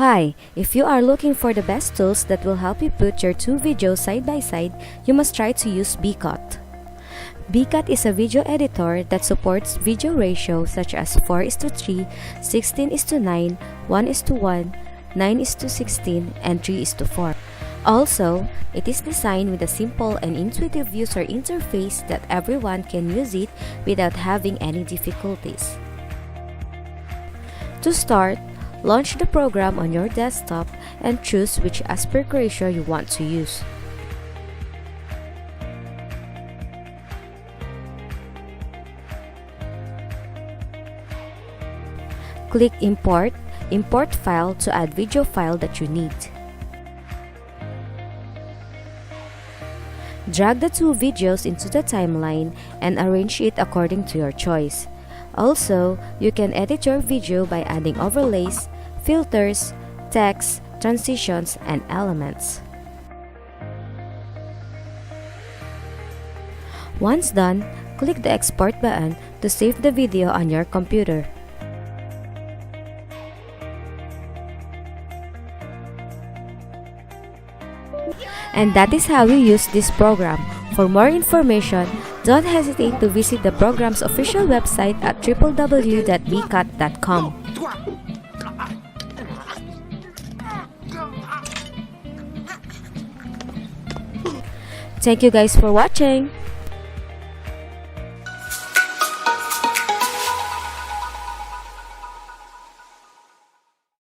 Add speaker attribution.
Speaker 1: Hi! If you are looking for the best tools that will help you put your two videos side by side, you must try to use BCut. BCut is a video editor that supports video ratios such as 4:3, 16:9, 1:1, 9:16, and 3:4. Also, it is designed with a simple and intuitive user interface that everyone can use it without having any difficulties. To start, launch the program on your desktop and choose which aspect ratio you want to use. Click Import File to add video file that you need. Drag the two videos into the timeline and arrange it according to your choice. Also, you can edit your video by adding overlays, filters, text, transitions, and elements. Once done, click the Export button to save the video on your computer. And that is how you use this program. For more information, don't hesitate to visit the program's official website at www.bcut.com. Thank you guys for watching!